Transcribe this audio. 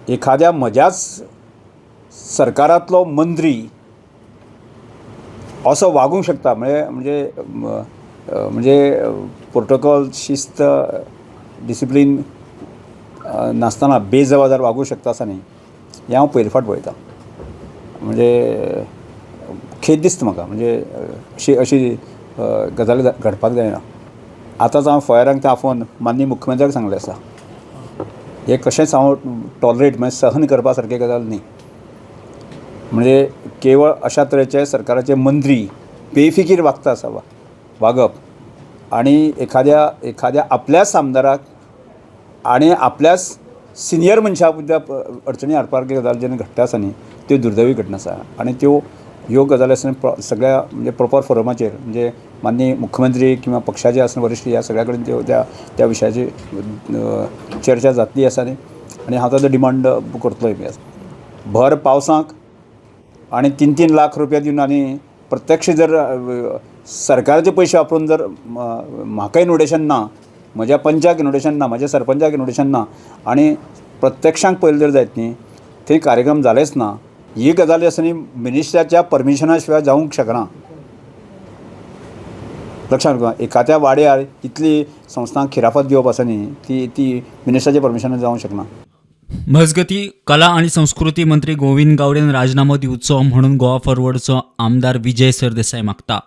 एखाद्या म्हज्याच सरकारांतलो मंत्री असो वागूंक शकता म्हणजे प्रोटोकॉल शिस्त डिसिप्लीन नासतना बेजबाबदार वागूंक शकता असा न्ही हें हांव पयले फावट पळयतां. म्हणजे खेद दिसता म्हाका. म्हणजे अशी गजाली घडपाक जायना. आतांच हांव फॉयरांक तें आफोवन माननीय मुख्यमंत्र्याक सांगलें आसा. हें कशेंच हांव टॉलरेट म्हणजे सहन करपा सारकी गजाल न्ही. म्हणजे केवळ अशा तरेचे सरकाराचे मंत्री बेफिकीर वागता आसा वागप आनी एखाद्या आपल्याच आमदाराक आनी आपल्याच सिनियर मनशाक अडचणी हाडपाक गजाल जेन्ना घडटा आसा न्ही त्यो दुर्दैवी घटना आसा. आनी ह्यो गजाली आसतना सगळ्या म्हणजे प्रॉपर फोरमाचेर म्हणजे माननीय मुख्यमंत्री किंवा पक्षाचे आसतना वरिश्ठ ह्या सगळ्या कडेन त्यो त्या विशयाची चर्चा जातली आसा आनी हांव ताचो डिमांड करतलोय बी आसा. भर पावसाक आनी 3-3 लाख रुपया दिवन आनी प्रत्यक्ष जर सरकाराचे पयशे वापरून जर म्हाका इन्विटेशन ना, म्हज्या पंचाक इन्विटेशन ना, म्हज्या सरपंचाक इन्विटेशन ना आनी प्रत्यक्षांक पयले जर जायत न्ही थंय कार्यक्रम जालेच ना, ही गजाली आसा न्ही मिनिस्टराच्या परमिशना शिवाय जावंक शकना. लक्षांत घे, एखाद्या वाड्यार इतली संस्थांक खिरापत घेवप आसा न्ही ती मिनिस्टराच्या परमिशनान जावंक शकना. मजगती कला आणि संस्कृती मंत्री गोविंद गावडेन राजीनामो दिवचो म्हणून गोवा फॉरवर्डचो आमदार विजय सरदेसाय मागता.